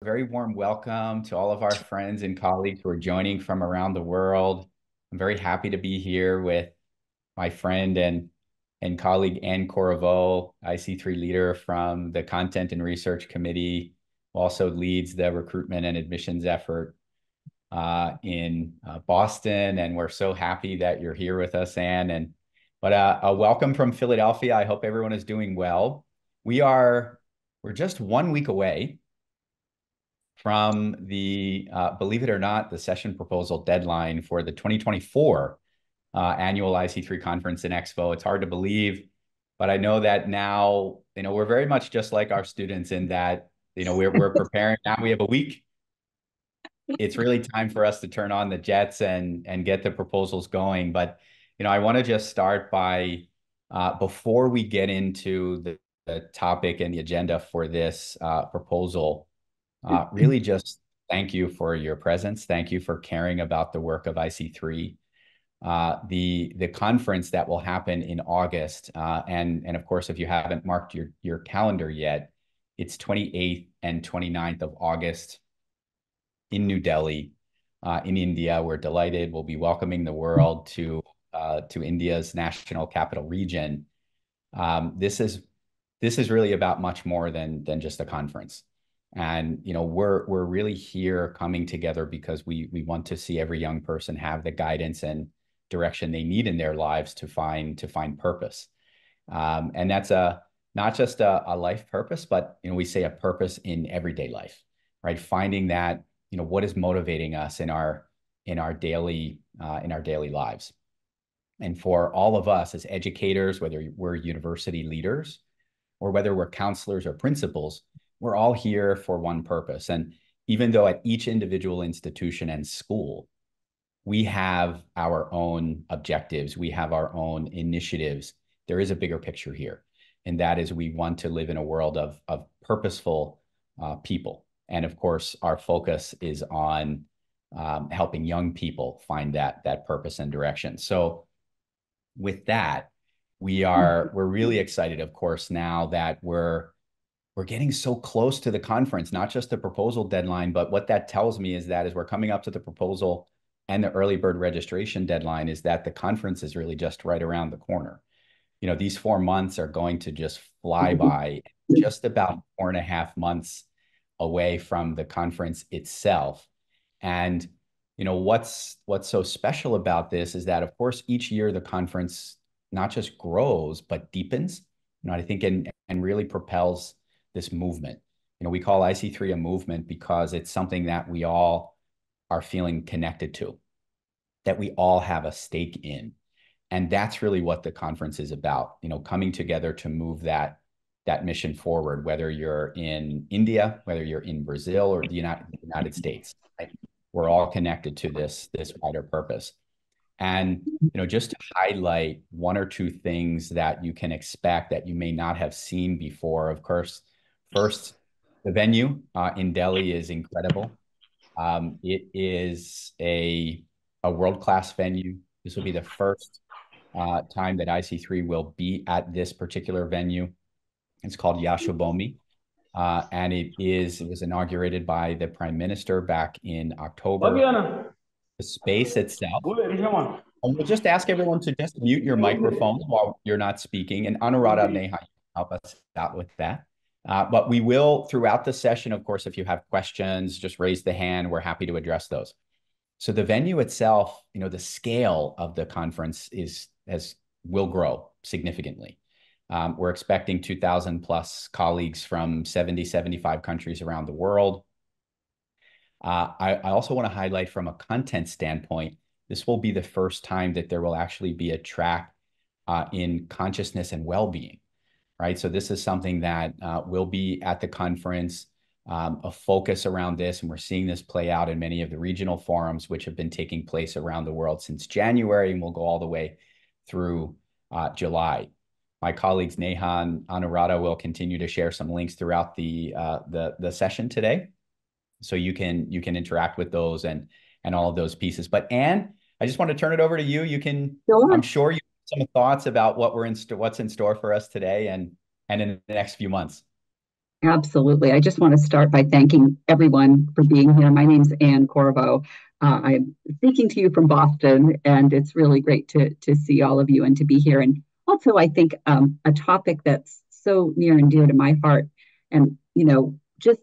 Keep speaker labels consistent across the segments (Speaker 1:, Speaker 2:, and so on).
Speaker 1: very warm welcome to all of our friends and colleagues who are joining from around the world. I'm very happy to be here with my friend and colleague Anne Corriveau, IC3 leader from the Content and Research Committee, who also leads the recruitment and admissions effort in Boston. And we're so happy that you're here with us, Anne. But a welcome from Philadelphia. I hope everyone is doing well. We're just 1 week away from the, believe it or not, the session proposal deadline for the 2024 Annual IC3 Conference and Expo. It's hard to believe, but I know that now, we're very much just like our students in that, we're preparing now. We have a week. It's really time for us to turn on the jets and get the proposals going. But, I want to just start by, before we get into the topic and the agenda for this proposal, really just thank you for your presence. Thank you for caring about the work of IC3. The conference that will happen in August, and of course, if you haven't marked your calendar yet, it's 28th and 29th of August in New Delhi, in India. We're delighted. We'll be welcoming the world to India's national capital region. This is really about much more than just a conference. And we're really here coming together because we want to see every young person have the guidance and direction they need in their lives to find purpose. And that's not just a life purpose, but we say a purpose in everyday life, right? Finding that what is motivating us in our daily lives. And for all of us as educators, whether we're university leaders or whether we're counselors or principals, we're all here for one purpose. And even though at each individual institution and school, we have our own objectives, we have our own initiatives, there is a bigger picture here. And that is we want to live in a world of purposeful people. And of course, our focus is on helping young people find that purpose and direction. So with that, we're really excited, of course, now that we're getting so close to the conference, not just the proposal deadline, but what that tells me is that as we're coming up to the proposal and the early bird registration deadline is that the conference is really just right around the corner. These 4 months are going to just fly by, just about 4.5 months away from the conference itself. And what's so special about this is that, of course, each year the conference not just grows but deepens. I think and really propels this movement. We call IC3 a movement because it's something that we all are feeling connected to, that we all have a stake in. And that's really what the conference is about, coming together to move that mission forward, whether you're in India, whether you're in Brazil or the United States, right? We're all connected to this wider purpose. And just to highlight one or two things that you can expect that you may not have seen before. Of course, first, the venue in Delhi is incredible. It is a world-class venue. This will be the first time that IC3 will be at this particular venue. It's called Yashobhoomi. And it was inaugurated by the Prime Minister back in October. The space itself. And we'll just ask everyone to just mute your microphones while you're not speaking. And Anuradha Neha help us out with that. But we will, throughout the session, of course, if you have questions, just raise the hand. We're happy to address those. So the venue itself, the scale of the conference will grow significantly. We're expecting 2,000 plus colleagues from 75 countries around the world. I also want to highlight from a content standpoint, this will be the first time that there will actually be a track in consciousness and well-being, right? So this is something that will be at the conference, a focus around this, and we're seeing this play out in many of the regional forums, which have been taking place around the world since January, and will go all the way through July. My colleagues Neha and Anuradha will continue to share some links throughout the session today, so you can interact with those and all of those pieces. But Anne, I just want to turn it over to you. You can,
Speaker 2: Sure.
Speaker 1: I'm sure you have some thoughts about what's in store for us today and in the next few months.
Speaker 2: Absolutely. I just want to start by thanking everyone for being here. My name's Anne Corriveau. I'm speaking to you from Boston, and it's really great to see all of you and to be here. And also, I think a topic that's so near and dear to my heart, and just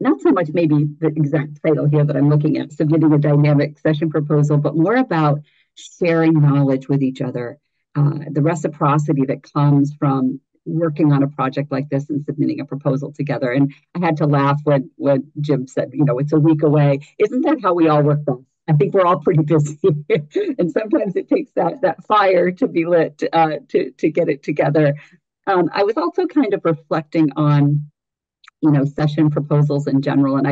Speaker 2: not so much maybe the exact title here that I'm looking at, submitting a dynamic session proposal, but more about sharing knowledge with each other, the reciprocity that comes from working on a project like this and submitting a proposal together. And I had to laugh when Jim said, it's a week away. Isn't that how we all work best? I think we're all pretty busy, and sometimes it takes that fire to be lit to get it together. I was also kind of reflecting on session proposals in general. And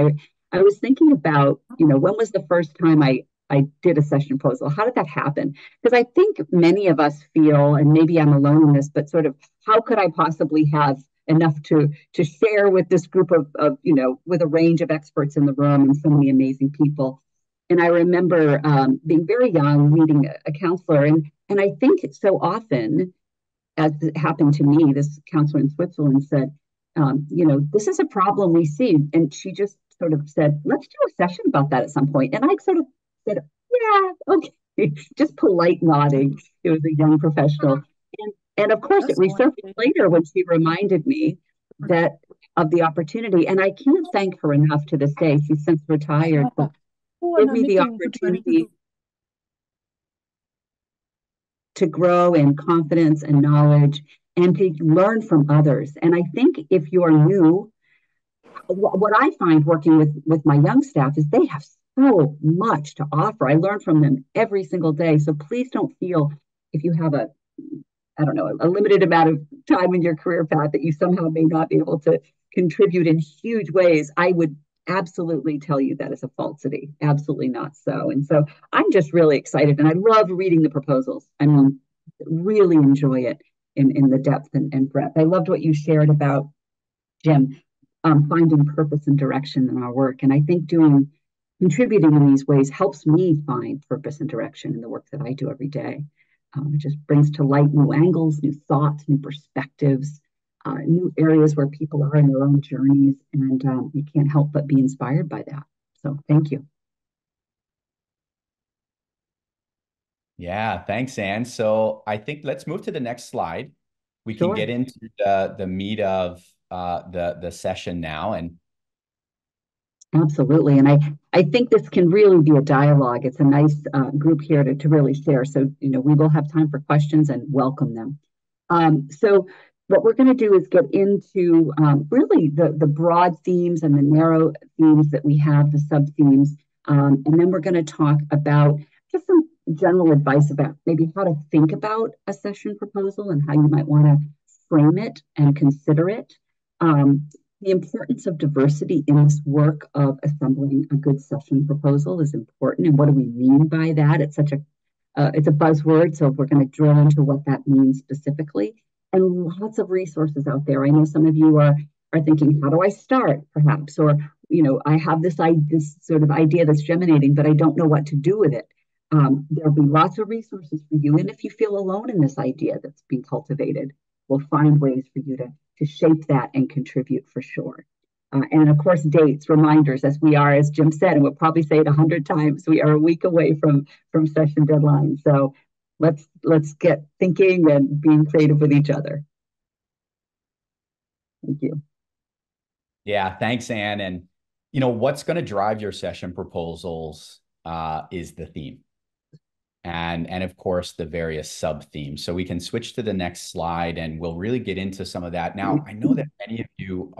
Speaker 2: I was thinking about, when was the first time I did a session proposal? How did that happen? Because I think many of us feel, and maybe I'm alone in this, but sort of how could I possibly have enough to share with this group of with a range of experts in the room and so many amazing people. And I remember being very young, meeting a counselor, and I think so often, as it happened to me, this counselor in Switzerland said, this is a problem we see. And she just sort of said, let's do a session about that at some point. And I sort of said, yeah, okay, just polite nodding. It was a young professional. And of course, it resurfaced later when she reminded me that of the opportunity. And I can't thank her enough to this day. She's since retired, but give me the opportunity to grow in confidence and knowledge and to learn from others. And I think if you're new, what I find working with my young staff is they have so much to offer. I learn from them every single day. So please don't feel if you have I don't know, a limited amount of time in your career path that you somehow may not be able to contribute in huge ways. I would absolutely tell you that is a falsity. Absolutely not so. And so I'm just really excited and I love reading the proposals. I mean, really enjoy it in the depth and breadth. I loved what you shared about Jim, finding purpose and direction in our work. And I think contributing in these ways helps me find purpose and direction in the work that I do every day. It just brings to light new angles, new thoughts, new perspectives, new areas where people are in their own journeys. And you can't help but be inspired by that. So thank you.
Speaker 1: Yeah, thanks, Anne. So I think let's move to the next slide. We can
Speaker 2: Sure.
Speaker 1: get into the meat of the session now. And
Speaker 2: Absolutely. And I think this can really be a dialogue. It's a nice group here to really share. So, we will have time for questions and welcome them. So what we're going to do is get into really the broad themes and the narrow themes that we have, the sub themes. And then we're going to talk about just some general advice about maybe how to think about a session proposal and how you might want to frame it and consider it. The importance of diversity in this work of assembling a good session proposal is important. And what do we mean by that? It's a buzzword, so we're going to drill into what that means specifically. And lots of resources out there. I know some of you are thinking, how do I start, perhaps? Or, I have this sort of idea that's germinating, but I don't know what to do with it. There'll be lots of resources for you. And if you feel alone in this idea that's being cultivated, we'll find ways for you to shape that and contribute for sure. And of course, dates, reminders, as we are, as Jim said, and we'll probably say it 100 times, we are a week away from session deadline. So let's get thinking and being creative with each other. Thank you.
Speaker 1: yeah, thanks, Anne. And what's going to drive your session proposals is the theme. And of course, the various sub themes. So we can switch to the next slide and we'll really get into some of that. Now, I know that many of you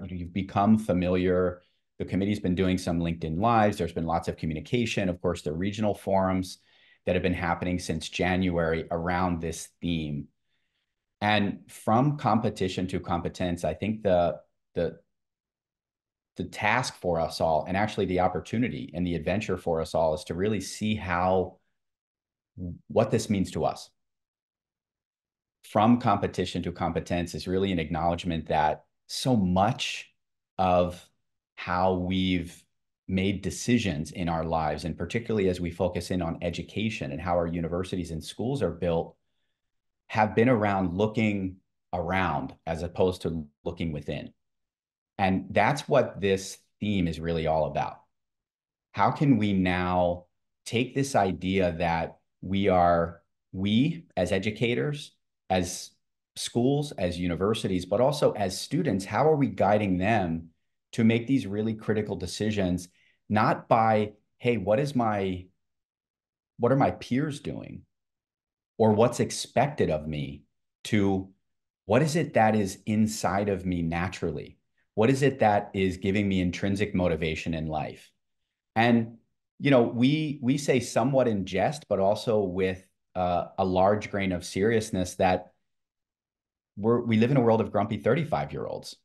Speaker 1: you've become familiar. The committee's been doing some LinkedIn Lives. There's been lots of communication. Of course, the regional forums that have been happening since January around this theme. And from competition to competence, I think the task for us all, and actually the opportunity and the adventure for us all, is to really see what this means to us. From competition to competence is really an acknowledgement that so much of how we've made decisions in our lives, and particularly as we focus in on education and how our universities and schools are built, have been around looking around as opposed to looking within. And that's what this theme is really all about. How can we now take this idea that we as educators, as schools, as universities, but also as students, how are we guiding them to make these really critical decisions, not by, hey, what are my peers doing? Or what's expected of me, to what is it that is inside of me naturally? What is it that is giving me intrinsic motivation in life? And we say somewhat in jest, but also with a large grain of seriousness that we live in a world of grumpy 35-year-olds.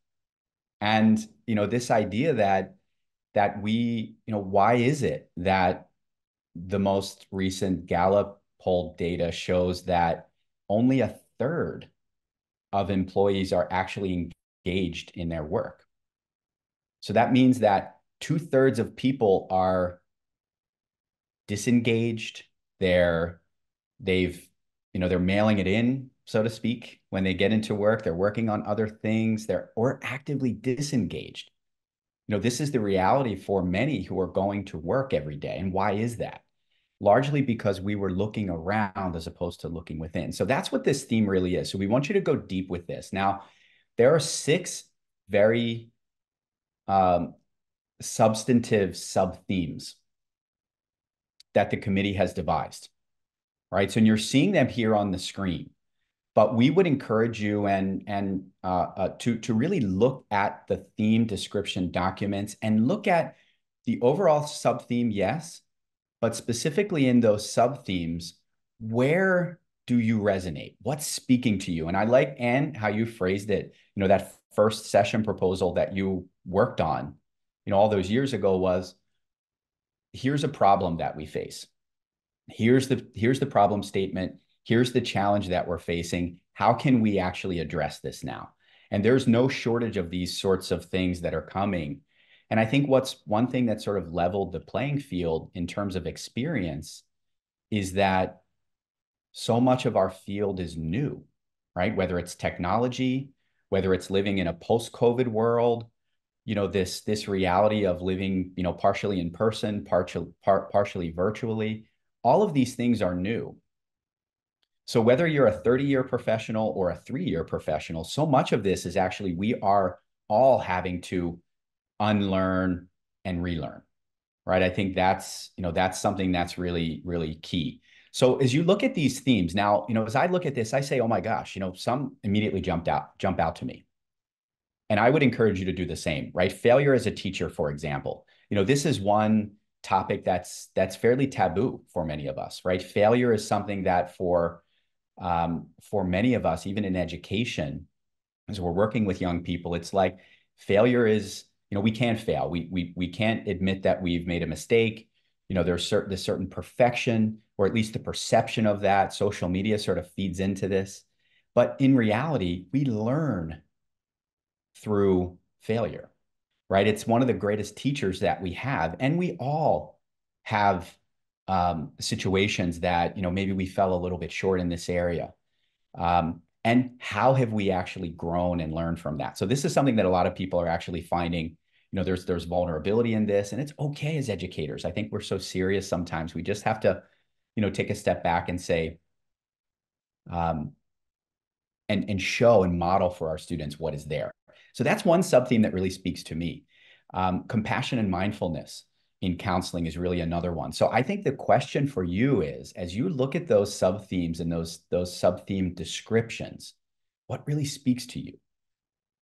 Speaker 1: And this idea that why is it that the most recent Gallup poll data shows that only a third of employees are actually engaged in their work? So that means that 2/3 of people are disengaged. They've they're mailing it in, so to speak. When they get into work, they're working on other things. Or actively disengaged. This is the reality for many who are going to work every day. And why is that? Largely because we were looking around as opposed to looking within. So that's what this theme really is. So we want you to go deep with this. Now, there are 6 very substantive sub-themes that the committee has devised, right? So you're seeing them here on the screen, but we would encourage you to really look at the theme description documents and look at the overall sub-theme, yes, but specifically in those sub-themes, where do you resonate? What's speaking to you? And I like, Anne, how you phrased it, that first session proposal that you worked on, all those years ago was, here's a problem that we face. Here's the problem statement. Here's the challenge that we're facing. How can we actually address this now? And there's no shortage of these sorts of things that are coming. And I think what's one thing that sort of leveled the playing field in terms of experience is that so much of our field is new, right? Whether it's technology, whether it's living in a post-COVID world, this reality of living, partially in person, partially virtually, all of these things are new. So whether you're a 30-year professional or a 3-year professional, so much of this is actually, we are all having to unlearn and relearn, right? I think that's something that's really, really key. So as you look at these themes now, as I look at this, I say, oh my gosh, some immediately jump out to me. And I would encourage you to do the same, right? Failure as a teacher, for example. This is one topic that's fairly taboo for many of us, right? Failure is something that for many of us, even in education, as we're working with young people, it's like failure is, we can't fail. We can't admit that we've made a mistake. There's certain perfection, or at least the perception of that. Social media sort of feeds into this. But in reality, we learn through failure, right? It's one of the greatest teachers that we have. And we all have situations that, maybe we fell a little bit short in this area. And how have we actually grown and learned from that? So this is something that a lot of people are actually finding, there's vulnerability in this, and it's okay as educators. I think we're so serious sometimes. We just have to, take a step back and say, and show and model for our students what is there. So that's one sub-theme that really speaks to me. Compassion and mindfulness in counseling is really another one. So I think the question for you is, as you look at those sub-themes and those sub-theme descriptions, what really speaks to you?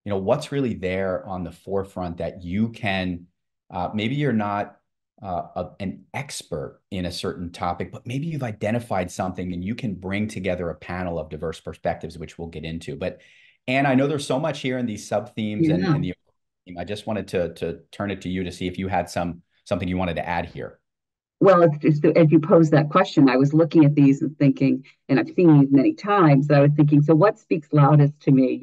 Speaker 1: What's really there on the forefront that you can, maybe you're not an expert in a certain topic, but maybe you've identified something and you can bring together a panel of diverse perspectives, which we'll get into. But Anne, I know there's so much here in these sub-themes
Speaker 2: Yeah.
Speaker 1: and I just wanted to turn it to you to see if you had something you wanted to add here.
Speaker 2: Well, it's just as you posed that question, I was looking at these and thinking, and I've seen these many times. I was thinking, so what speaks loudest to me,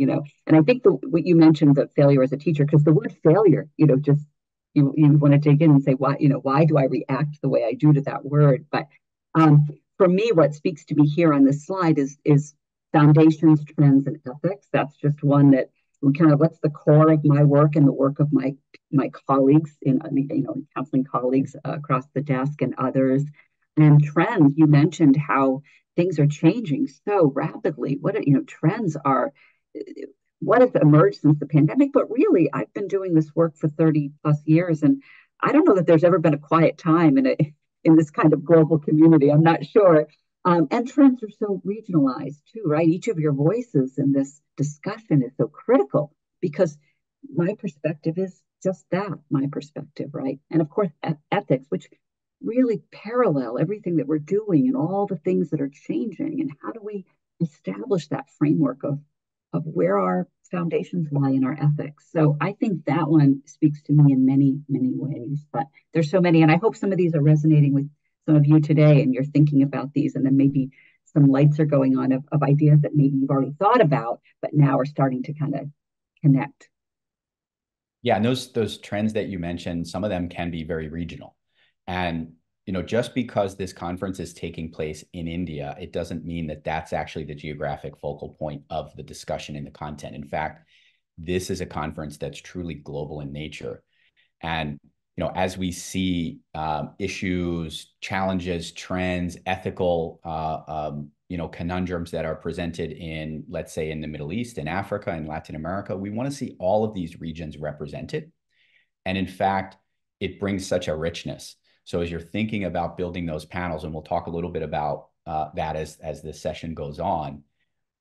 Speaker 2: And I think what you mentioned, that failure as a teacher, because the word failure, just you want to dig in and say, why do I react the way I do to that word? But for me, what speaks to me here on this slide is foundations, trends, and ethics. That's just one that kind of what's the core of my work and the work of my colleagues in counseling colleagues across the desk and others, and trends. You mentioned how things are changing so rapidly. Trends are what has emerged since the pandemic, but really I've been doing this work for 30 plus years, and I don't know that there's ever been a quiet time in this kind of global community. I'm not sure. And trends are so regionalized too, right? Each of your voices in this discussion is so critical because my perspective is just that, my perspective, right? And of course, ethics, which really parallel everything that we're doing and all the things that are changing. And how do we establish that framework of where our foundations lie in our ethics? So I think that one speaks to me in many, many ways. But there's so many, and I hope some of these are resonating with some of you today, and you're thinking about these, and then maybe some lights are going on of ideas that maybe you've already thought about, but now are starting to kind of connect.
Speaker 1: Yeah, and those trends that you mentioned, some of them can be very regional. And just because this conference is taking place in India, it doesn't mean that that's actually the geographic focal point of the discussion and the content. In fact, this is a conference that's truly global in nature. And as we see issues, challenges, trends, ethical conundrums that are presented in, let's say, in the Middle East, in Africa, and Latin America, we want to see all of these regions represented. And in fact, it brings such a richness. So as you're thinking about building those panels, and we'll talk a little bit about that as this session goes on,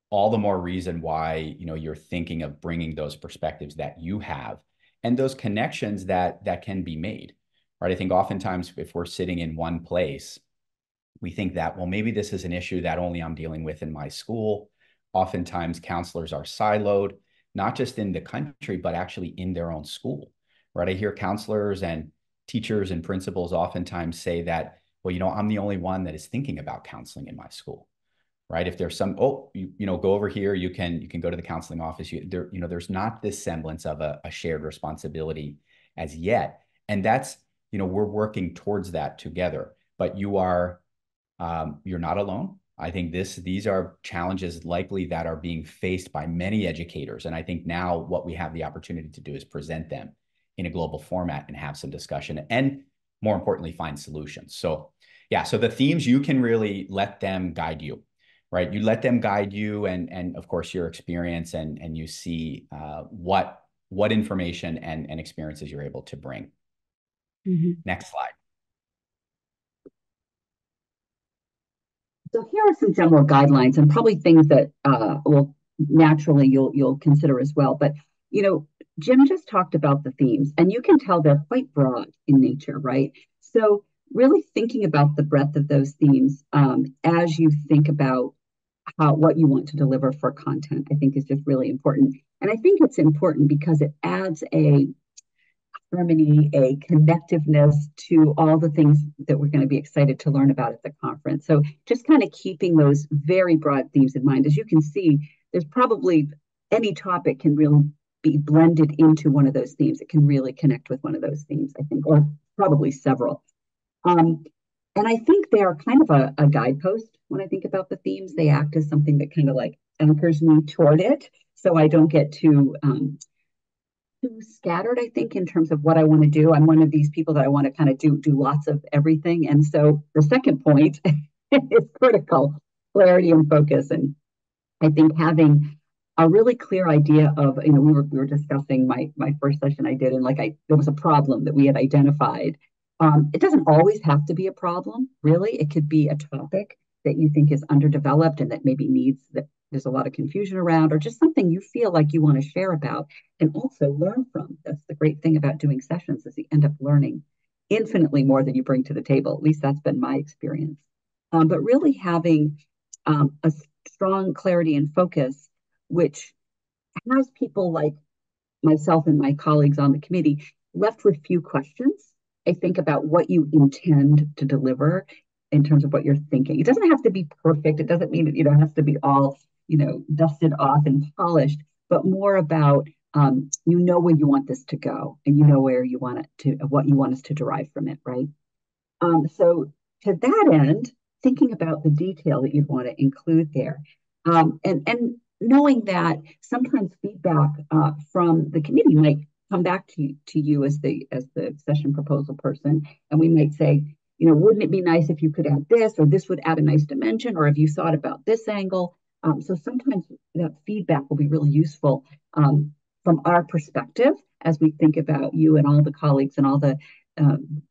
Speaker 1: all the more reason why you're thinking of bringing those perspectives that you have and those connections that can be made, right? I think oftentimes if we're sitting in one place, we think that, well, maybe this is an issue that only I'm dealing with in my school. Oftentimes counselors are siloed, not just in the country, but actually in their own school, right? I hear counselors and teachers and principals oftentimes say that, well, I'm the only one that is thinking about counseling in my school, right? If there's some, go over here, you can go to the counseling office. There's not this semblance of a shared responsibility as yet. And that's, we're working towards that together, but you're not alone. I think these are challenges likely that are being faced by many educators. And I think now what we have the opportunity to do is present them in a global format and have some discussion, and more importantly, find solutions. So yeah, so the themes, you can really let them guide you, right? You let them guide you, and of course your experience, and you see what information and experiences you're able to bring.
Speaker 2: Mm-hmm.
Speaker 1: Next slide.
Speaker 2: So here are some general guidelines and probably things that will naturally you'll consider as well. But Jim just talked about the themes, and you can tell they're quite broad in nature, right? So really thinking about the breadth of those themes as you think about what you want to deliver for content, I think is just really important. And I think it's important because it adds a harmony, a connectiveness to all the things that we're going to be excited to learn about at the conference. So just kind of keeping those very broad themes in mind. As you can see, there's probably any topic can really be blended into one of those themes. It can really connect with one of those themes, I think, or probably several. And I think they are kind of a guidepost when I think about the themes. They act as something that kind of like anchors me toward it, so I don't get too scattered, I think, in terms of what I want to do. I'm one of these people that I want to kind of do lots of everything. And so the second point is critical: clarity and focus. And I think having a really clear idea of, we were discussing my first session I did, and there was a problem that we had identified. It doesn't always have to be a problem, really. It could be a topic that you think is underdeveloped and that maybe that there's a lot of confusion around, or just something you feel like you want to share about and also learn from. That's the great thing about doing sessions, is you end up learning infinitely more than you bring to the table. At least that's been my experience. But really having a strong clarity and focus, which has people like myself and my colleagues on the committee left with few questions, I think, about what you intend to deliver in terms of what you're thinking. It doesn't have to be perfect. It doesn't mean it has to be all, dusted off and polished, but more about, where you want this to go, and where you want it to, what you want us to derive from it, right? So to that end, thinking about the detail that you'd want to include there. And knowing that sometimes feedback from the committee might come back to you as the session proposal person, and we might say, wouldn't it be nice if you could add this, or this would add a nice dimension, or have you thought about this angle? So sometimes that feedback will be really useful from our perspective as we think about you and all the colleagues and all the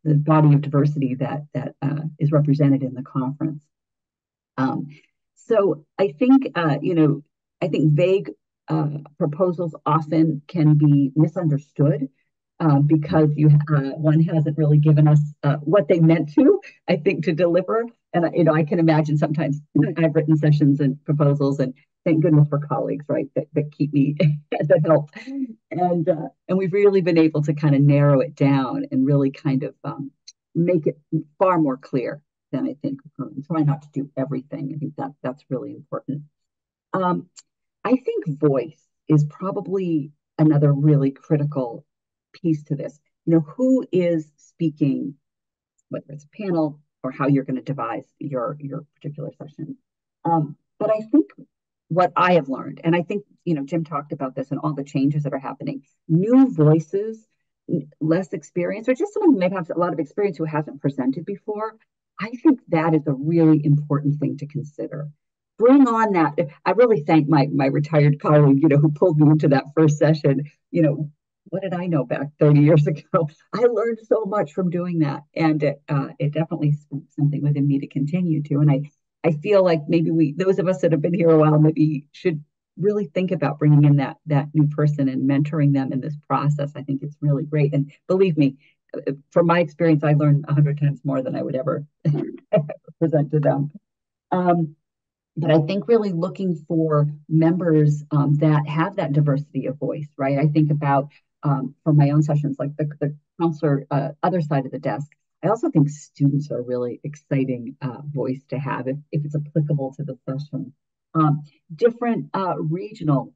Speaker 2: body of diversity that is represented in the conference. So I think vague proposals often can be misunderstood because one hasn't really given us what they meant to, I think, to deliver. And I can imagine sometimes I've written sessions and proposals, and thank goodness for colleagues, right, that keep me that help. And we've really been able to kind of narrow it down and really kind of make it far more clear than I think. Try not to do everything. I think that's really important. Um, I think voice is probably another really critical piece to this. Who is speaking, whether it's a panel or how you're going to devise your particular session. But I think what I have learned, and I think Jim talked about this and all the changes that are happening, new voices, less experience, or just someone who may have a lot of experience who hasn't presented before. I think that is a really important thing to consider. Bring on that. I really thank my retired colleague, who pulled me into that first session. What did I know back 30 years ago? I learned so much from doing that, and it definitely something within me to continue to. And I feel like maybe those of us that have been here a while, maybe should really think about bringing in that new person and mentoring them in this process. I think it's really great. And believe me, from my experience, I learned 100 times more than I would ever present to them. But I think really looking for members that have that diversity of voice, right? I think about for my own sessions, like the counselor other side of the desk. I also think students are a really exciting voice to have if it's applicable to the session. Different regional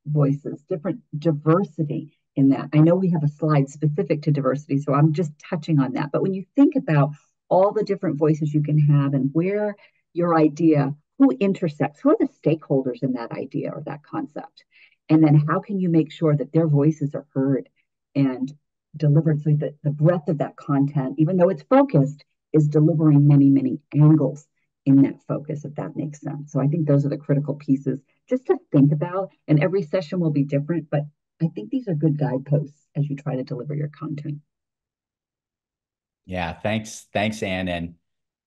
Speaker 2: voices, different diversity in that. I know we have a slide specific to diversity, so I'm just touching on that. But when you think about all the different voices you can have and where your idea, who intersects, who are the stakeholders in that idea or that concept? And then how can you make sure that their voices are heard and delivered so that the breadth of that content, even though it's focused, is delivering many, many angles in that focus, if that makes sense. So I think those are the critical pieces just to think about. And every session will be different, but I think these are good guideposts as you try to deliver your content.
Speaker 1: Yeah, thanks, Anne. And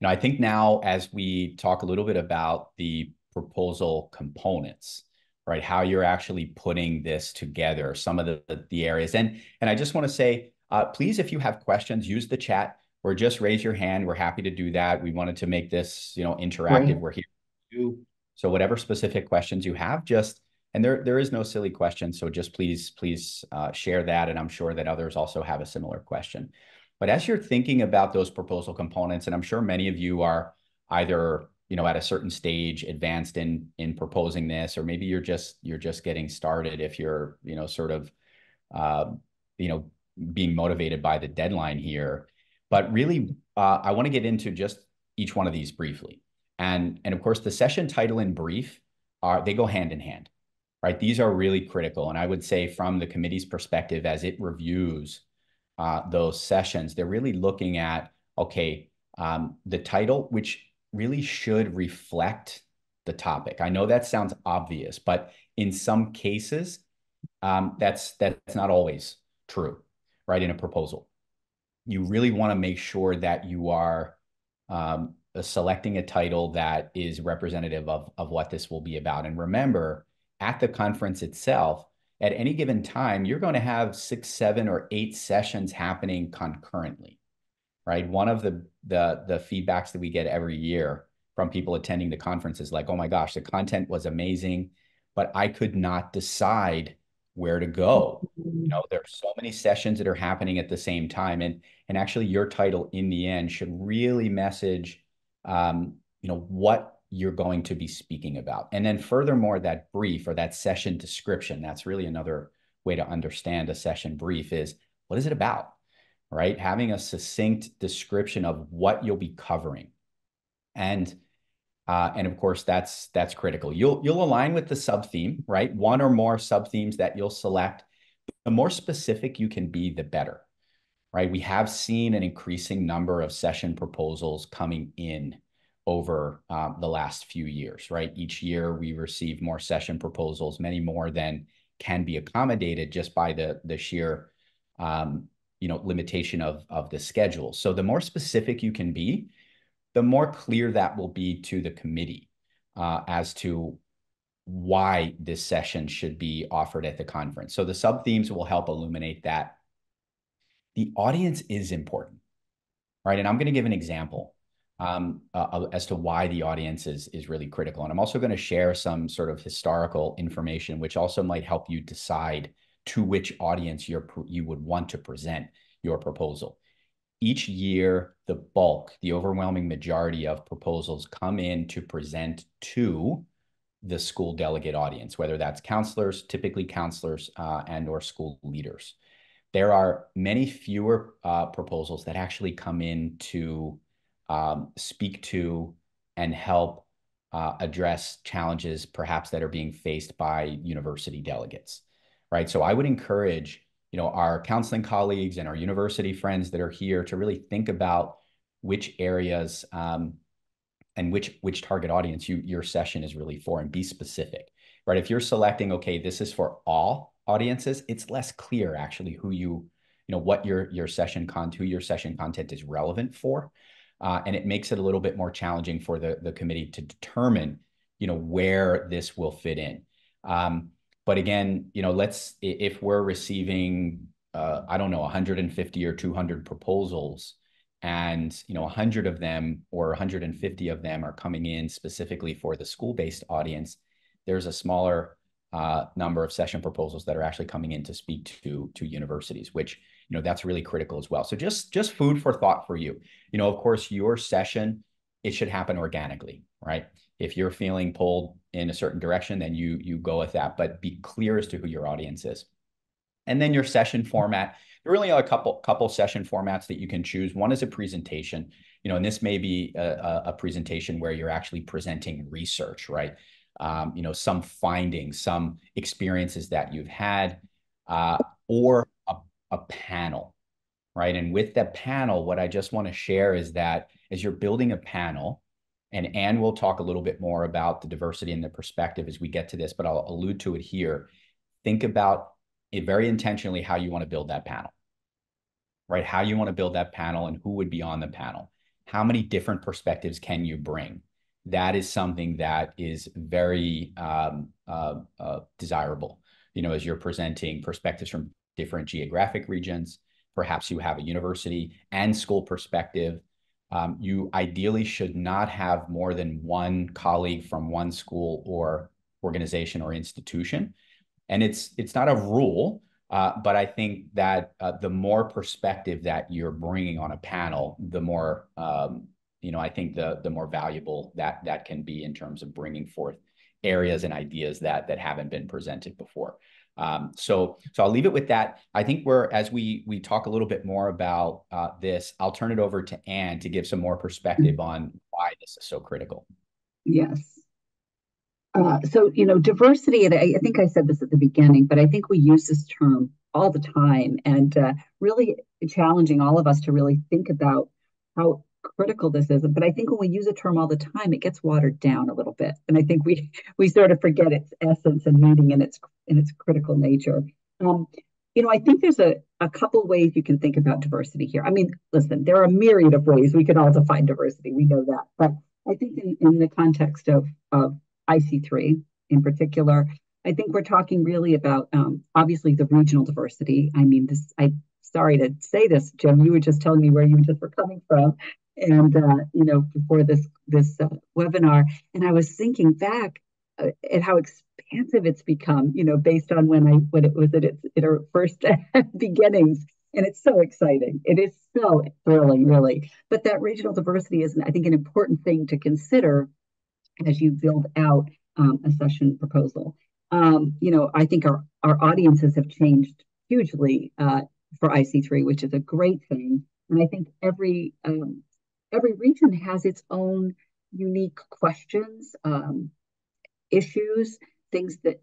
Speaker 1: I think now as we talk a little bit about the proposal components, right, how you're actually putting this together, some of the areas, and I just want to say, please, if you have questions, use the chat or just raise your hand. We're happy to do that. We wanted to make this, interactive.
Speaker 2: Great.
Speaker 1: We're here to do. So whatever specific questions you have, and there is no silly question. So just please share that, and I'm sure that others also have a similar question. But as you're thinking about those proposal components, and I'm sure many of you are either at a certain stage advanced in proposing this, or maybe you're just getting started if you're sort of being motivated by the deadline here. But really, I want to get into just each one of these briefly, and of course the session title and brief they go hand in hand, right? These are really critical, and I would say from the committee's perspective as it reviews those sessions, they're really looking at, okay, the title, which really should reflect the topic. I know that sounds obvious, but in some cases, that's not always true, right? In a proposal, you really want to make sure that you are selecting a title that is representative of what this will be about. And remember, at the conference itself, at any given time, you're going to have 6, 7, or 8 sessions happening concurrently, right? One of the feedbacks that we get every year from people attending the conference is like, oh my gosh, the content was amazing, but I could not decide where to go. There's so many sessions that are happening at the same time, and actually your title in the end should really message, what you're going to be speaking about. And then furthermore, that brief or that session description, that's really another way to understand a session brief is, what is it about, right? Having a succinct description of what you'll be covering. And And of course, that's critical. You'll align with the sub theme, right? One or more sub themes that you'll select. The more specific you can be, the better, right? We have seen an increasing number of session proposals coming in over the last few years, right? Each year we receive more session proposals, many more than can be accommodated just by the sheer limitation of the schedule. So the more specific you can be, the more clear that will be to the committee as to why this session should be offered at the conference. So the sub themes will help illuminate that. The audience is important, right? And I'm going to give an example as to why the audience is really critical. And I'm also going to share some sort of historical information, which also might help you decide to which audience you would want to present your proposal. Each year, the overwhelming majority of proposals come in to present to the school delegate audience, whether that's counselors, typically counselors and or school leaders. There are many fewer proposals that actually come in to speak to and help address challenges perhaps that are being faced by university delegates, right? So I would encourage, our counseling colleagues and our university friends that are here to really think about which areas and which target audience your session is really for, and be specific, right? If you're selecting, okay, this is for all audiences, it's less clear actually what your session content is relevant for. And it makes it a little bit more challenging for the committee to determine, where this will fit in. But again, if we're receiving, I don't know, 150 or 200 proposals, and 100 of them or 150 of them are coming in specifically for the school-based audience, there's a smaller number of session proposals that are actually coming in to speak to universities, which that's really critical as well. So just food for thought for you. Of course, your session, it should happen organically, right? If you're feeling pulled in a certain direction, then you go with that, but be clear as to who your audience is. And then your session format, there really are a couple session formats that you can choose. One is a presentation, and this may be a presentation where you're actually presenting research, right? Some findings, some experiences that you've had, or a panel, right? And with that panel, what I just want to share is that as you're building a panel, and Anne will talk a little bit more about the diversity and the perspective as we get to this, but I'll allude to it here. Think about it very intentionally, how you want to build that panel, right? How you want to build that panel and who would be on the panel. How many different perspectives can you bring? That is something that is very desirable, as you're presenting perspectives from different geographic regions. Perhaps you have a university and school perspective. You ideally should not have more than one colleague from one school or organization or institution. And it's not a rule, but I think that the more perspective that you're bringing on a panel, the more, I think the more valuable that can be in terms of bringing forth areas and ideas that haven't been presented before. So I'll leave it with that. I think as we talk a little bit more about this, I'll turn it over to Anne to give some more perspective on why this is so critical.
Speaker 2: Yes. So, diversity, and I think I said this at the beginning, but I think we use this term all the time, and really challenging all of us to really think about how critical this is. But I think when we use a term all the time, it gets watered down a little bit. And I think we sort of forget its essence and meaning and its critical nature. I think there's a couple ways you can think about diversity here. I mean, listen, there are a myriad of ways we can all define diversity. We know that. But I think in the context of IC3 in particular, I think we're talking really about obviously the regional diversity. I mean, I'm sorry to say this, Jim, you were just telling me where you just were coming from, and before this webinar, and I was thinking back at how expansive it's become, based on when it was at its first beginnings. And it's so exciting. It is so thrilling, really. But that regional diversity is, I think, an important thing to consider as you build out a session proposal. I think our audiences have changed hugely for IC3, which is a great thing. And I think every region has its own unique questions, issues, things that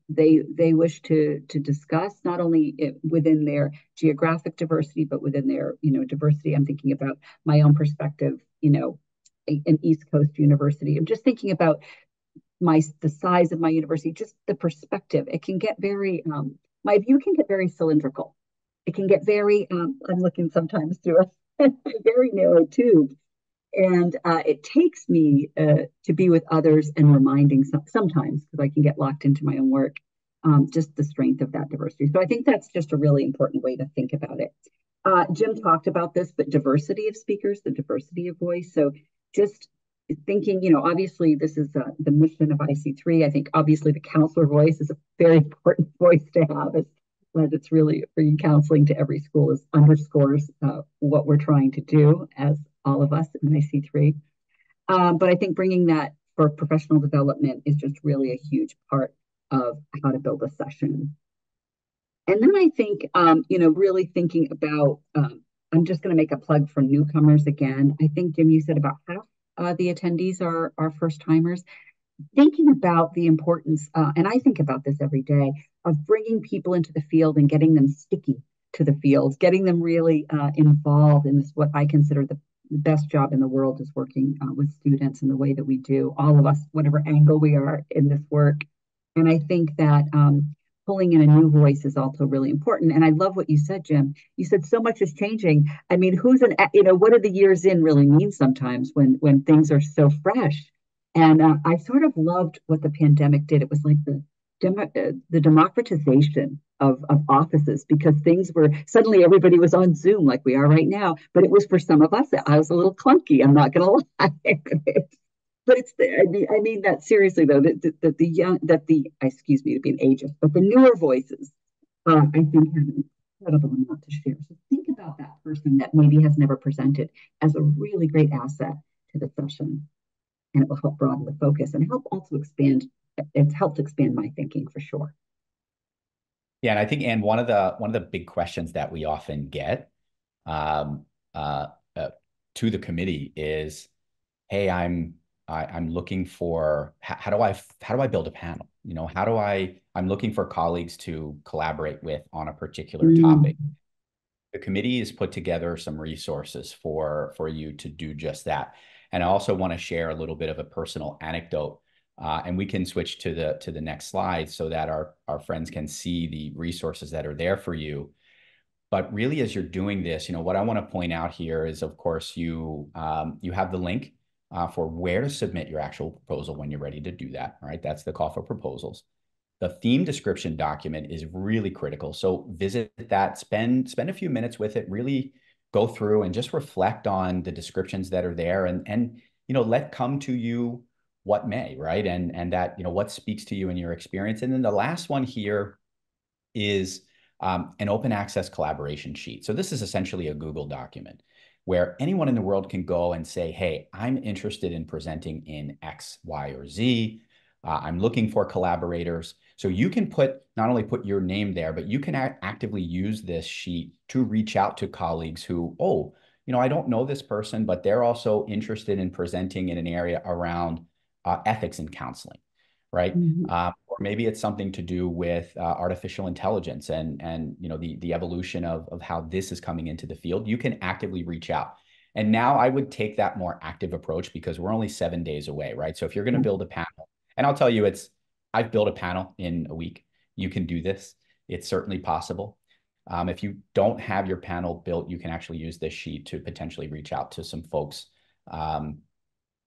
Speaker 2: they wish to discuss, not only within their geographic diversity, but within their diversity. I'm thinking about my own perspective, an East Coast university. I'm just thinking about the size of my university, just the perspective. It can get very my view can get very cylindrical. It can get very I'm looking sometimes through a very narrow tube, and it takes me to be with others and reminding sometimes, because I can get locked into my own work, just the strength of that diversity. So I think that's just a really important way to think about it. Jim talked about this, but diversity of speakers, the diversity of voice. So just thinking, obviously this is the mission of IC3. I think obviously the counselor voice is a very important voice to have. As it's really bringing counseling to every school is underscores what we're trying to do as all of us in IC3. But I think bringing that for professional development is just really a huge part of how to build a session. And then I think, really thinking about, I'm just going to make a plug for newcomers again. I think, Jim, you said about half the attendees are first timers. Thinking about the importance, and I think about this every day, of bringing people into the field and getting them sticky to the field, getting them really involved in this, what I consider the best job in the world is working with students in the way that we do, all of us, whatever angle we are in this work. And I think that pulling in a new voice is also really important. And I love what you said, Jim. You said so much is changing. I mean, what do the years in really mean sometimes when things are so fresh? And I sort of loved what the pandemic did. It was like the democratization of offices, because things were suddenly everybody was on Zoom like we are right now. But it was, for some of us, I was a little clunky. I'm not going to lie. But it's there. I mean that seriously though. Excuse me to be an ageist, but the newer voices, I think, have an incredible amount to share. So think about that person that maybe has never presented as a really great asset to the session, and it will help broaden the focus and help also expand. It's helped expand my thinking for sure.
Speaker 1: Yeah, and I think, Anne, one of the big questions that we often get um, to the committee is, "Hey, I'm looking for how do I build a panel? I'm looking for colleagues to collaborate with on a particular topic."
Speaker 2: Mm.
Speaker 1: The committee has put together some resources for you to do just that. And I also want to share a little bit of a personal anecdote, and we can switch to the next slide so that our friends can see the resources that are there for you. But really, as you're doing this, what I want to point out here is, of course, you have the link for where to submit your actual proposal when you're ready to do that. All right, that's the call for proposals. The theme description document is really critical. So visit that, spend a few minutes with it, really go through and just reflect on the descriptions that are there, and let come to you what may, right? And that, what speaks to you in your experience. And then the last one here is an open access collaboration sheet. So this is essentially a Google document where anyone in the world can go and say, "Hey, I'm interested in presenting in X, Y, or Z. I'm looking for collaborators." So you can not only put your name there, but you can actively use this sheet to reach out to colleagues who, I don't know this person, but they're also interested in presenting in an area around ethics and counseling, right?
Speaker 2: Mm-hmm.
Speaker 1: Or maybe it's something to do with artificial intelligence and the evolution of how this is coming into the field. You can actively reach out. And now I would take that more active approach because we're only 7 days away, right? So if you're going to build a panel, and I'll tell you, I've built a panel in a week. You can do this. It's certainly possible. If you don't have your panel built, you can actually use this sheet to potentially reach out to some folks.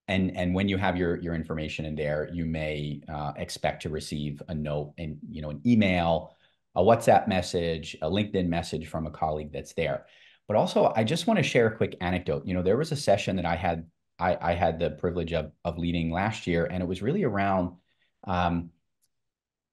Speaker 1: And when you have your information in there, you may expect to receive a note and an email, a WhatsApp message, a LinkedIn message from a colleague that's there. But also, I just want to share a quick anecdote. There was a session that I had the privilege of leading last year, and it was really around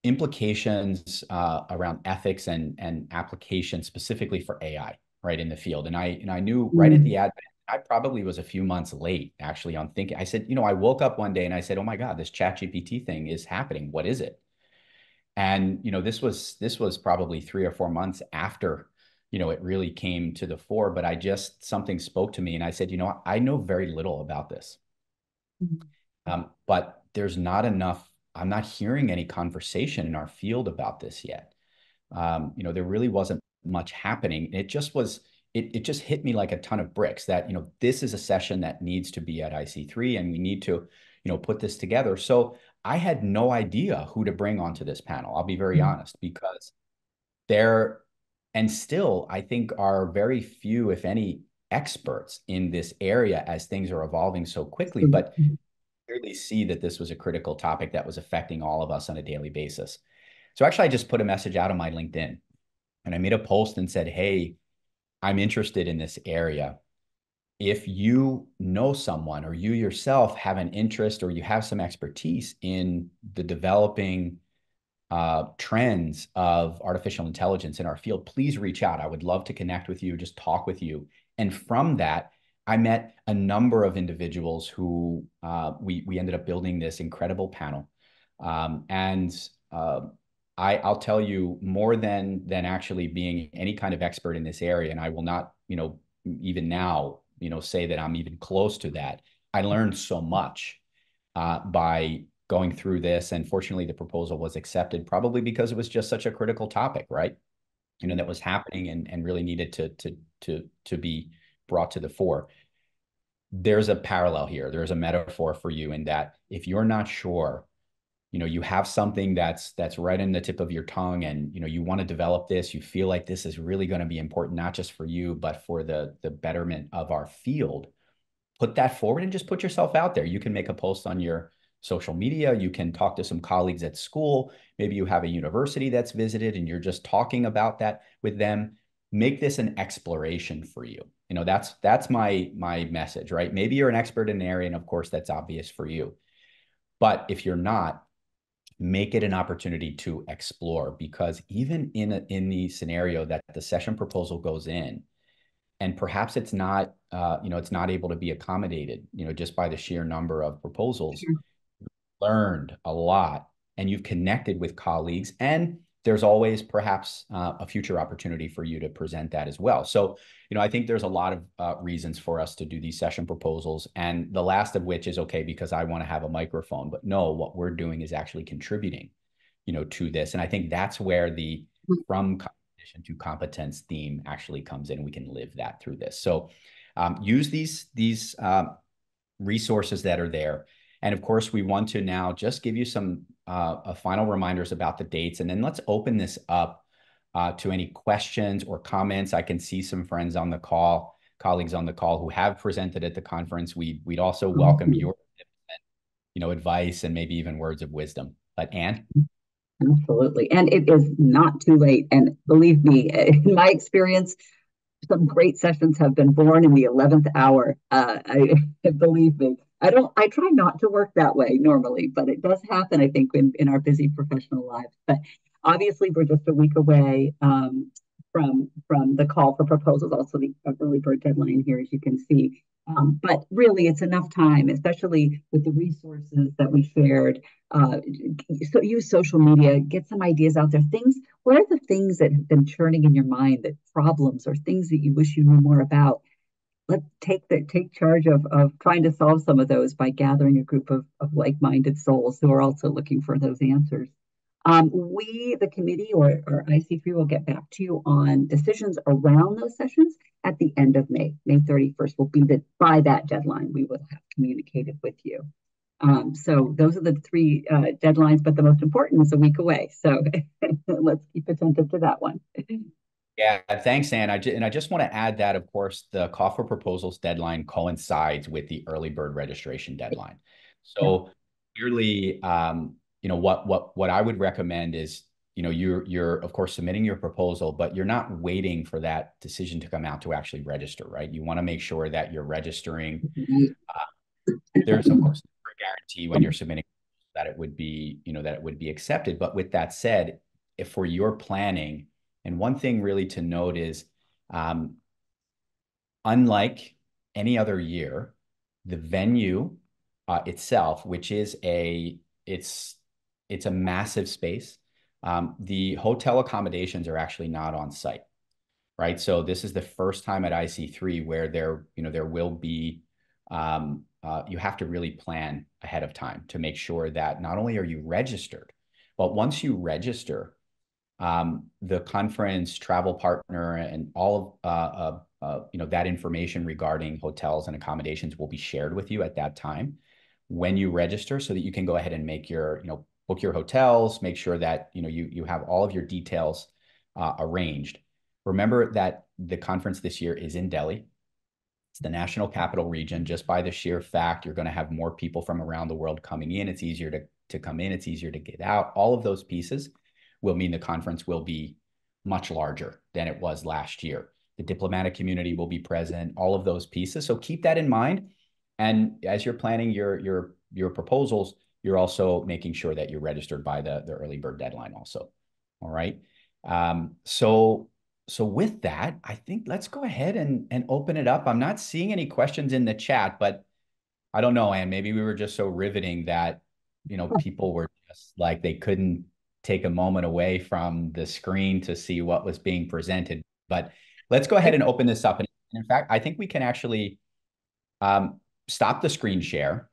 Speaker 1: implications around ethics and application specifically for AI, right, in the field. And I knew right at the advent, I probably was a few months late actually on thinking. I said, I woke up one day and I said, "Oh my God, this ChatGPT thing is happening. What is it?" And this was probably 3 or 4 months after it really came to the fore. But something spoke to me, and I said, I know very little about this. But there's not enough. I'm not hearing any conversation in our field about this yet. There really wasn't much happening. It just was, it just hit me like a ton of bricks that, this is a session that needs to be at IC3 and we need to, put this together. So I had no idea who to bring onto this panel. I'll be very honest, because there, and still, I think are very few, if any, experts in this area as things are evolving so quickly. But clearly see that this was a critical topic that was affecting all of us on a daily basis. So actually, I just put a message out on my LinkedIn and I made a post and said, hey, I'm interested in this area. If you know someone or you yourself have an interest or you have some expertise in the developing trends of artificial intelligence in our field, please reach out. I would love to connect with you, just talk with you. And from that, I met a number of individuals who we ended up building this incredible panel. And I'll tell you, more than actually being any kind of expert in this area, and I will not, even now, say that I'm even close to that. I learned so much by going through this. And fortunately, the proposal was accepted, probably because it was just such a critical topic, right? That was happening and really needed to be brought to the fore. There's a parallel here. There's a metaphor for you in that if you're not sure, you have something that's right in the tip of your tongue, and you want to develop this, you feel like this is really going to be important, not just for you, but for the betterment of our field. Put that forward and just put yourself out there. You can make a post on your social media. You can talk to some colleagues at school. Maybe you have a university that's visited and you're just talking about that with them. Make this an exploration for you. That's my message, right? Maybe you're an expert in an area, and of course that's obvious for you. But if you're not, make it an opportunity to explore, because even in the scenario that the session proposal goes in, and perhaps it's not able to be accommodated, just by the sheer number of proposals, learned a lot and you've connected with colleagues, and there's always perhaps a future opportunity for you to present that as well. So, I think there's a lot of reasons for us to do these session proposals, and the last of which is, okay, because I want to have a microphone, but no, what we're doing is actually contributing, to this. And I think that's where the from competition to competence theme actually comes in. We can live that through this. So use these resources that are there. And of course, we want to now just give you some final reminders about the dates, and then let's open this up to any questions or comments. I can see some friends on the call, colleagues on the call who have presented at the conference. We'd also welcome your advice and maybe even words of wisdom. But Anne?
Speaker 2: Absolutely. And it is not too late. And believe me, in my experience, some great sessions have been born in the 11th hour. Believe me. I try not to work that way normally, but it does happen, I think, in our busy professional lives. But obviously, we're just a week away from the call for proposals, also the early bird deadline here, as you can see. But really, it's enough time, especially with the resources that we shared. So use social media, get some ideas out there. What are the things that have been churning in your mind, that problems or things that you wish you knew more about? Let's take charge of trying to solve some of those by gathering a group of like-minded souls who are also looking for those answers. The committee or IC3 will get back to you on decisions around those sessions at the end of May. May 31st will be by that deadline we will have communicated with you. So those are the three deadlines, but the most important is a week away. So let's keep attentive to that one.
Speaker 1: Yeah, thanks, Anne. I just want to add that, of course, the call for proposals deadline coincides with the early bird registration deadline. So clearly, what I would recommend is, you're of course submitting your proposal, but you're not waiting for that decision to come out to actually register, right? You want to make sure that you're registering. There's of course a guarantee when you're submitting that it would be, that it would be accepted. But with that said, if for your planning, and one thing really to note is, unlike any other year, the venue itself, which is it's a massive space. The hotel accommodations are actually not on site, right? So this is the first time at IC3 where there will be you have to really plan ahead of time to make sure that not only are you registered, but once you register, the conference travel partner and all of that information regarding hotels and accommodations will be shared with you at that time when you register, so that you can go ahead and make your book your hotels, make sure that you have all of your details arranged. Remember that the conference this year is in Delhi. It's the national capital region. Just by the sheer fact you're going to have more people from around the world coming in, it's easier to come in, it's easier to get out. All of those pieces will mean the conference will be much larger than it was last year. The diplomatic community will be present, all of those pieces. So keep that in mind. And as you're planning your proposals, you're also making sure that you're registered by the early bird deadline also. All right. So with that, I think let's go ahead and open it up. I'm not seeing any questions in the chat, but I don't know, Anne, maybe we were just so riveting that, people were just like, they couldn't take a moment away from the screen to see what was being presented. But let's go ahead and open this up. And in fact, I think we can actually stop the screen share.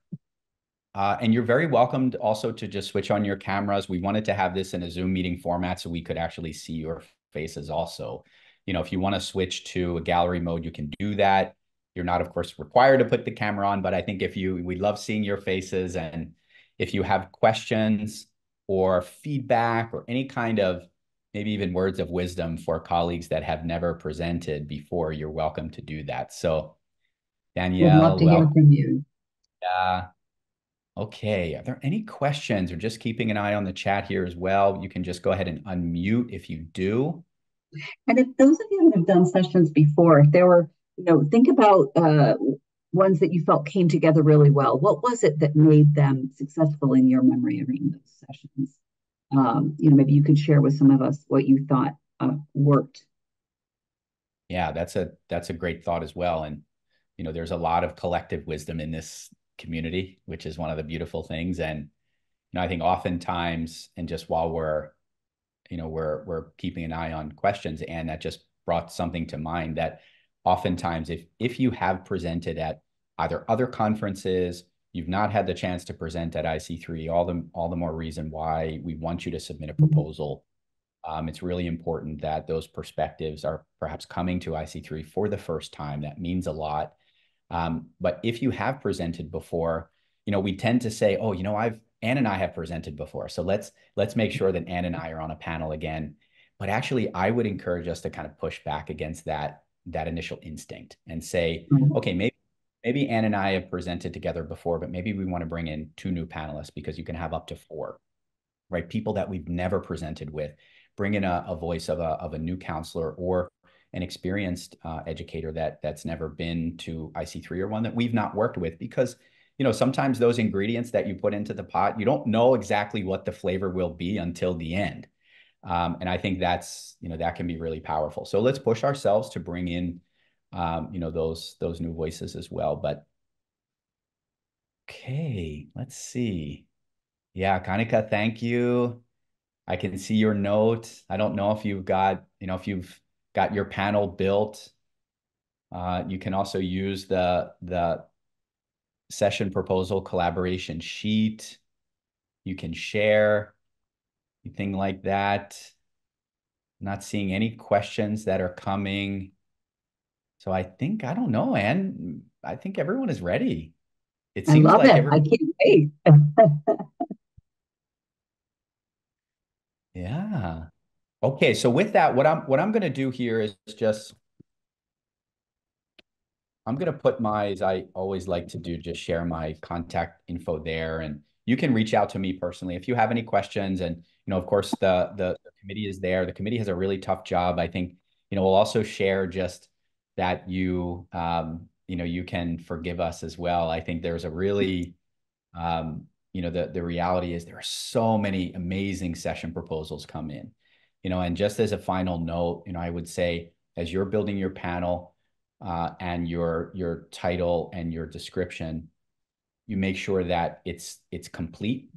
Speaker 1: And you're very welcome also to just switch on your cameras. We wanted to have this in a Zoom meeting format so we could actually see your faces also. If you want to switch to a gallery mode, you can do that. You're not, of course, required to put the camera on, but I think we love seeing your faces. And if you have questions or feedback or any kind of maybe even words of wisdom for colleagues that have never presented before, you're welcome to do that. So
Speaker 2: Would love
Speaker 1: Danielle,
Speaker 2: to hear
Speaker 1: welcome.
Speaker 2: from you.
Speaker 1: Okay, are there any questions? Or just keeping an eye on the chat here as well. You can just go ahead and unmute if you do.
Speaker 2: And if those of you that have done sessions before, if there were, think about ones that you felt came together really well. What was it that made them successful in your memory around those sessions? Maybe you could share with some of us what you thought worked.
Speaker 1: Yeah, that's a great thought as well. And there's a lot of collective wisdom in this community, which is one of the beautiful things. And I think oftentimes, and just while we're keeping an eye on questions, and that just brought something to mind, that oftentimes if you have presented at either other conferences, you've not had the chance to present at IC3, all the more reason why we want you to submit a proposal. It's really important that those perspectives are perhaps coming to IC3 for the first time. That means a lot. But if you have presented before, we tend to say, oh, Anne and I have presented before, so let's make sure that Anne and I are on a panel again. But actually, I would encourage us to kind of push back against that initial instinct and say, okay, maybe Anne and I have presented together before, but maybe we want to bring in 2 new panelists, because you can have up to 4, right? People that we've never presented with, bring in a voice of a new counselor or an experienced educator that's never been to IC3, or one that we've not worked with, because sometimes those ingredients that you put into the pot, you don't know exactly what the flavor will be until the end. And I think that's, that can be really powerful. So let's push ourselves to bring in, those new voices as well. But okay, let's see. Yeah, Kanika, thank you. I can see your note. I don't know if you've got, your panel built. You can also use the session proposal collaboration sheet. You can share anything like that. I'm not seeing any questions that are coming. So I don't know, Anne. I think everyone is ready. It
Speaker 2: I
Speaker 1: seems
Speaker 2: love
Speaker 1: like
Speaker 2: it. I
Speaker 1: everyone.
Speaker 2: can't wait.
Speaker 1: Yeah. Okay, so with that, what I'm going to do here is just I'm going to put as I always like to do, just share my contact info there. And you can reach out to me personally if you have any questions. And, of course, the committee is there. The committee has a really tough job. I think, we'll also share just that you can forgive us as well. I think there's a really, the reality is there are so many amazing session proposals come in, and just as a final note, I would say, as you're building your panel, and your title and your description, you make sure that it's complete,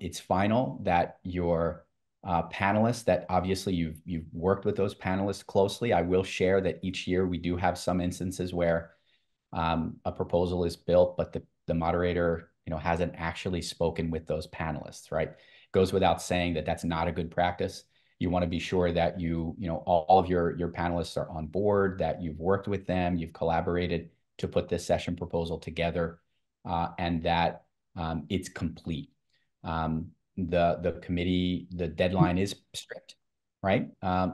Speaker 1: it's final, that your panelists, that obviously you've worked with those panelists closely. I will share that each year we do have some instances where a proposal is built, but the moderator, hasn't actually spoken with those panelists, right? It goes without saying that that's not a good practice. You want to be sure that all of your panelists are on board, that you've worked with them, you've collaborated to put this session proposal together, and that it's complete. The committee, the deadline is strict, right?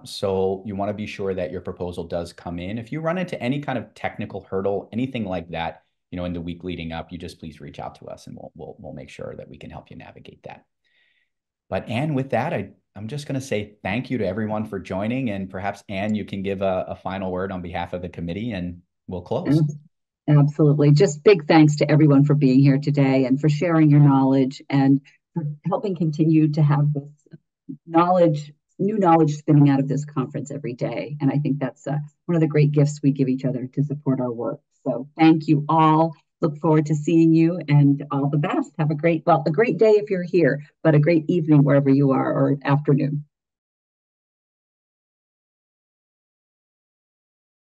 Speaker 1: So you want to be sure that your proposal does come in. If you run into any kind of technical hurdle, anything like that, in the week leading up, you just please reach out to us, and we'll make sure that we can help you navigate that. But Anne, with that, I'm just going to say thank you to everyone for joining, and perhaps Anne, you can give a final word on behalf of the committee, and we'll close.
Speaker 2: Absolutely. Just big thanks to everyone for being here today and for sharing your knowledge and for helping continue to have this new knowledge spinning out of this conference every day. And I think that's one of the great gifts we give each other to support our work. So thank you all. Look forward to seeing you, and all the best. Have a great day if you're here, but a great evening wherever you are, or afternoon.